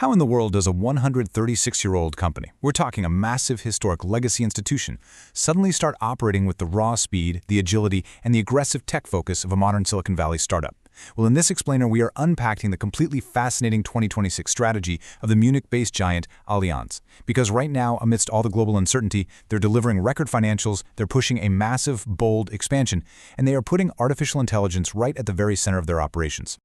How in the world does a 136-year-old company, we're talking a massive historic legacy institution, suddenly start operating with the raw speed, the agility, and the aggressive tech focus of a modern Silicon Valley startup? Well, in this explainer, we are unpacking the completely fascinating 2026 strategy of the Munich-based giant Allianz. Because right now, amidst all the global uncertainty, they're delivering record financials, they're pushing a massive, bold expansion, and they are putting artificial intelligence right at the very center of their operations.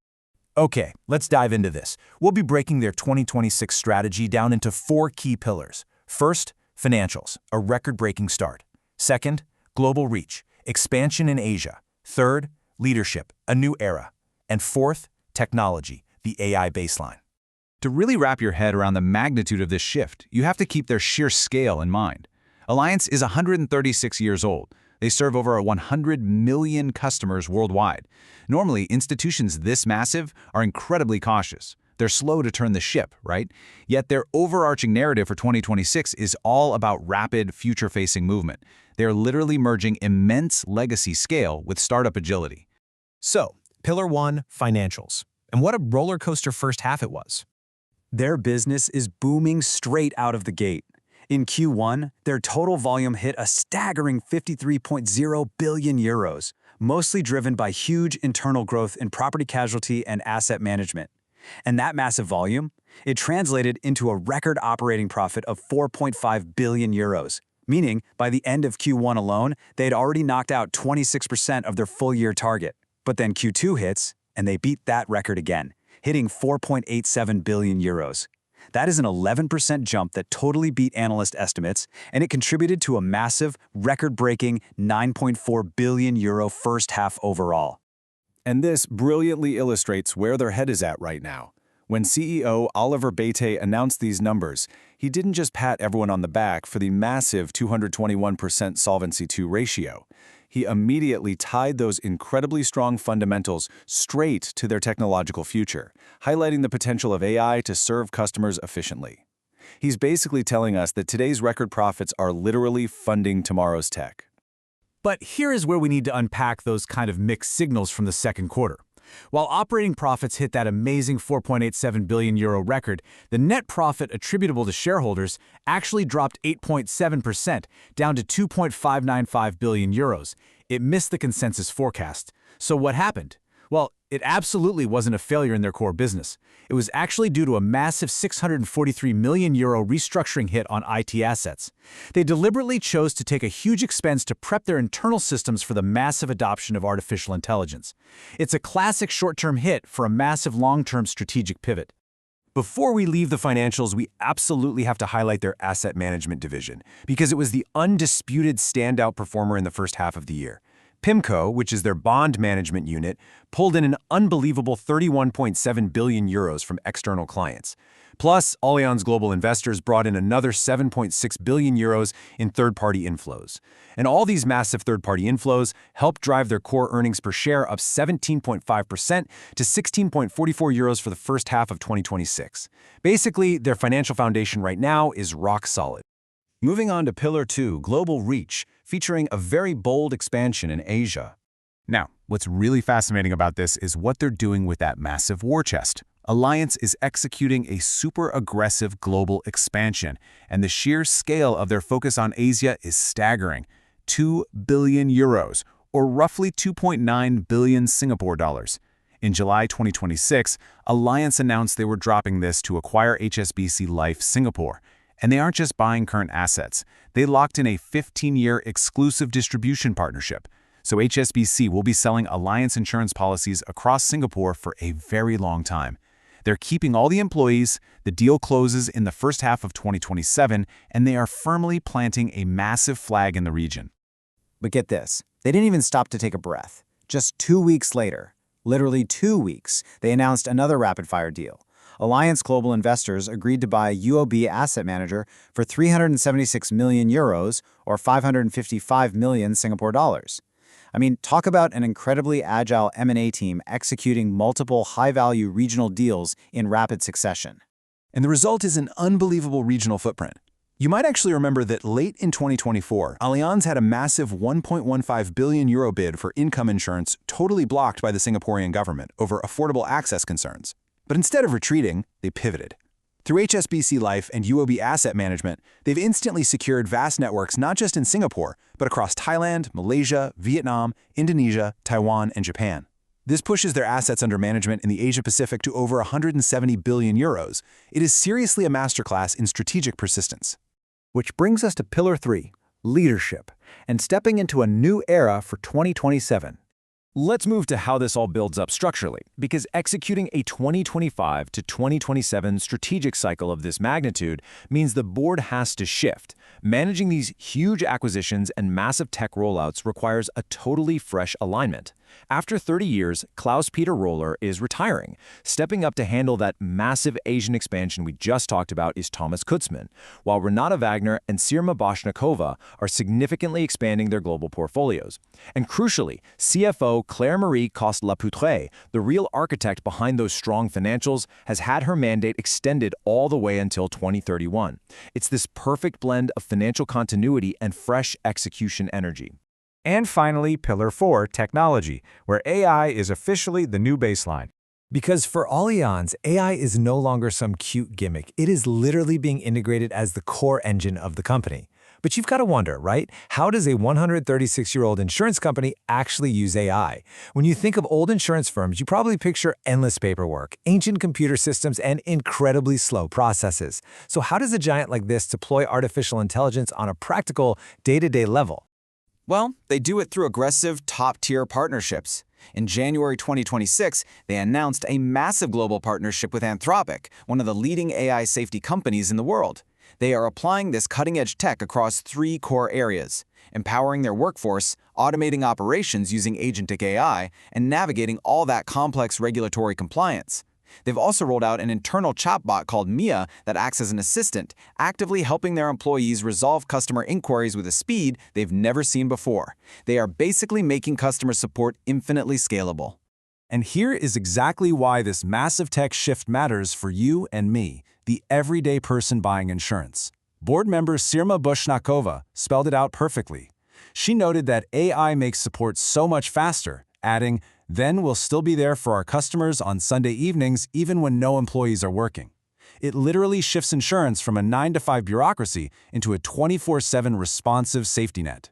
Okay, let's dive into this. We'll be breaking their 2026 strategy down into 4 key pillars. First, financials, a record-breaking start. Second, global reach, expansion in Asia. Third, leadership, a new era. And fourth, technology, the AI baseline. To really wrap your head around the magnitude of this shift, you have to keep their sheer scale in mind. Allianz is 136 years old. They serve over 100 million customers worldwide. Normally, institutions this massive are incredibly cautious. They're slow to turn the ship, right? Yet their overarching narrative for 2026 is all about rapid, future-facing movement. They're literally merging immense legacy scale with startup agility. So, Pillar 1, financials. And what a roller coaster first half it was. Their business is booming straight out of the gate. In Q1, their total volume hit a staggering 53.0 billion euros, mostly driven by huge internal growth in property casualty and asset management. And that massive volume, it translated into a record operating profit of 4.5 billion euros, meaning by the end of Q1 alone, they'd already knocked out 26% of their full-year target. But then Q2 hits, and they beat that record again, hitting 4.87 billion euros. That is an 11% jump that totally beat analyst estimates, and it contributed to a massive, record-breaking 9.4 billion euro first half overall. And this brilliantly illustrates where their head is at right now. When CEO Oliver Bäte announced these numbers, he didn't just pat everyone on the back for the massive 221% Solvency II ratio. He immediately tied those incredibly strong fundamentals straight to their technological future, highlighting the potential of AI to serve customers efficiently. He's basically telling us that today's record profits are literally funding tomorrow's tech. But here is where we need to unpack those kind of mixed signals from the second quarter. While operating profits hit that amazing 4.87 billion euro record, the net profit attributable to shareholders actually dropped 8.7%, down to 2.595 billion euros. It missed the consensus forecast. So what happened? Well, it absolutely wasn't a failure in their core business. It was actually due to a massive 643 million euro restructuring hit on IT assets. They deliberately chose to take a huge expense to prep their internal systems for the massive adoption of artificial intelligence. It's a classic short-term hit for a massive long-term strategic pivot. Before we leave the financials, we absolutely have to highlight their asset management division, because it was the undisputed standout performer in the first half of the year. Pimco, which is their bond management unit, pulled in an unbelievable 31.7 billion euros from external clients. Plus, Allianz Global Investors brought in another 7.6 billion euros in third-party inflows. And all these massive third-party inflows helped drive their core earnings per share up 17.5% to 16.44 euros for the first half of 2026. Basically, their financial foundation right now is rock solid. Moving on to Pillar 2, global reach, featuring a very bold expansion in Asia. Now, what's really fascinating about this is what they're doing with that massive war chest. Allianz is executing a super aggressive global expansion, and the sheer scale of their focus on Asia is staggering. 2 billion euros, or roughly 2.9 billion Singapore dollars. In July 2026, Allianz announced they were dropping this to acquire HSBC Life Singapore. And they aren't just buying current assets. They locked in a 15-year exclusive distribution partnership. So HSBC will be selling Allianz insurance policies across Singapore for a very long time. They're keeping all the employees, the deal closes in the first half of 2027, and they are firmly planting a massive flag in the region. But get this, they didn't even stop to take a breath. Just 2 weeks later, literally 2 weeks, they announced another rapid-fire deal. Allianz Global Investors agreed to buy UOB Asset Manager for 376 million euros, or 555 million Singapore dollars. I mean, talk about an incredibly agile M&A team executing multiple high-value regional deals in rapid succession. And the result is an unbelievable regional footprint. You might actually remember that late in 2024, Allianz had a massive 1.15 billion euro bid for income insurance totally blocked by the Singaporean government over affordable access concerns. But instead of retreating, they pivoted. Through HSBC Life and UOB Asset Management, they've instantly secured vast networks not just in Singapore, but across Thailand, Malaysia, Vietnam, Indonesia, Taiwan, and Japan. This pushes their assets under management in the Asia-Pacific to over 170 billion euros. It is seriously a masterclass in strategic persistence. Which brings us to Pillar 3, leadership, and stepping into a new era for 2027. Let's move to how this all builds up structurally, because executing a 2025 to 2027 strategic cycle of this magnitude means the board has to shift. Managing these huge acquisitions and massive tech rollouts requires a totally fresh alignment. After 30 years, Klaus-Peter Roller is retiring. Stepping up to handle that massive Asian expansion we just talked about is Thomas Kutzmann, while Renata Wagner and Sirma Boshnikova are significantly expanding their global portfolios. And crucially, CFO Claire-Marie Coste-Lepoutre, the real architect behind those strong financials, has had her mandate extended all the way until 2031. It's this perfect blend of financial continuity and fresh execution energy. And finally, Pillar 4, technology, where AI is officially the new baseline. Because for Allianz, AI is no longer some cute gimmick. It is literally being integrated as the core engine of the company. But you've got to wonder, right? How does a 136-year-old insurance company actually use AI? When you think of old insurance firms, you probably picture endless paperwork, ancient computer systems, and incredibly slow processes. So how does a giant like this deploy artificial intelligence on a practical, day-to-day level? Well, they do it through aggressive, top-tier partnerships. In January 2026, they announced a massive global partnership with Anthropic, one of the leading AI safety companies in the world. They are applying this cutting-edge tech across 3 core areas: empowering their workforce, automating operations using agentic AI, and navigating all that complex regulatory compliance. They've also rolled out an internal chatbot called Mia that acts as an assistant, actively helping their employees resolve customer inquiries with a speed they've never seen before. They are basically making customer support infinitely scalable. And here is exactly why this massive tech shift matters for you and me, the everyday person buying insurance. Board member Sirma Boshnikova spelled it out perfectly. She noted that AI makes support so much faster, adding, "Then we'll still be there for our customers on Sunday evenings even when no employees are working." It literally shifts insurance from a 9-to-5 bureaucracy into a 24/7 responsive safety net.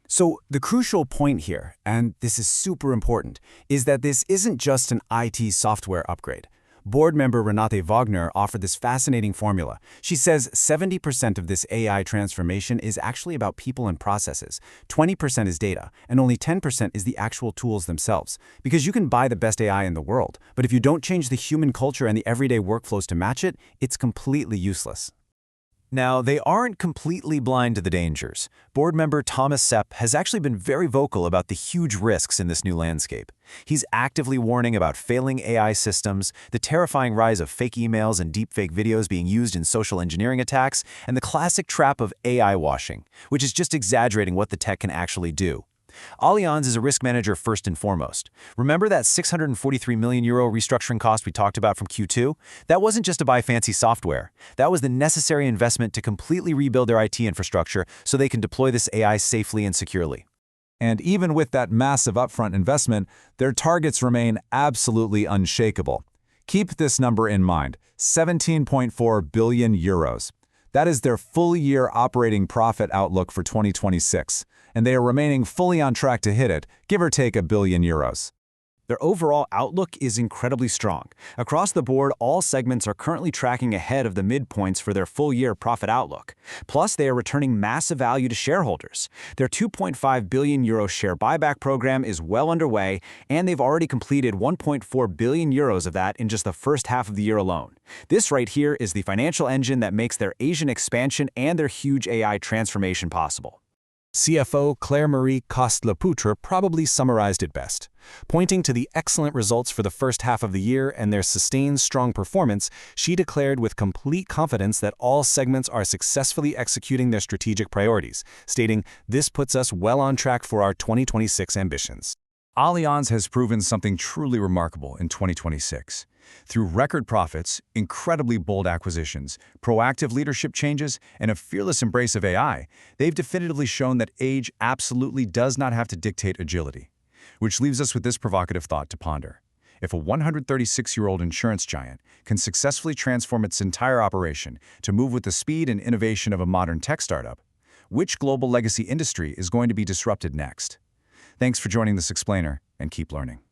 So the crucial point here, and this is super important, is that this isn't just an IT software upgrade. Board member Renate Wagner offered this fascinating formula. She says 70% of this AI transformation is actually about people and processes, 20% is data, and only 10% is the actual tools themselves. Because you can buy the best AI in the world, but if you don't change the human culture and the everyday workflows to match it, it's completely useless. Now, they aren't completely blind to the dangers. Board member Thomas Sepp has actually been very vocal about the huge risks in this new landscape. He's actively warning about failing AI systems, the terrifying rise of fake emails and deepfake videos being used in social engineering attacks, and the classic trap of AI washing, which is just exaggerating what the tech can actually do. Allianz is a risk manager first and foremost. Remember that 643 million euro restructuring cost we talked about from Q2? That wasn't just to buy fancy software. That was the necessary investment to completely rebuild their IT infrastructure so they can deploy this AI safely and securely. And even with that massive upfront investment, their targets remain absolutely unshakable. Keep this number in mind, 17.4 billion euros. That is their full-year operating profit outlook for 2026, and they are remaining fully on track to hit it, give or take €1 billion. Their overall outlook is incredibly strong. Across the board, all segments are currently tracking ahead of the midpoints for their full-year profit outlook. Plus, they are returning massive value to shareholders. Their €2.5 billion share buyback program is well underway, and they've already completed €1.4 billion of that in just the first half of the year alone. This right here is the financial engine that makes their Asian expansion and their huge AI transformation possible. CFO Claire-Marie Coste-Lepoutre probably summarized it best. Pointing to the excellent results for the first half of the year and their sustained strong performance, she declared with complete confidence that all segments are successfully executing their strategic priorities, stating, "This puts us well on track for our 2026 ambitions." Allianz has proven something truly remarkable in 2026. Through record profits, incredibly bold acquisitions, proactive leadership changes, and a fearless embrace of AI, they've definitively shown that age absolutely does not have to dictate agility. Which leaves us with this provocative thought to ponder. If a 136-year-old insurance giant can successfully transform its entire operation to move with the speed and innovation of a modern tech startup, which global legacy industry is going to be disrupted next? Thanks for joining this explainer, and keep learning.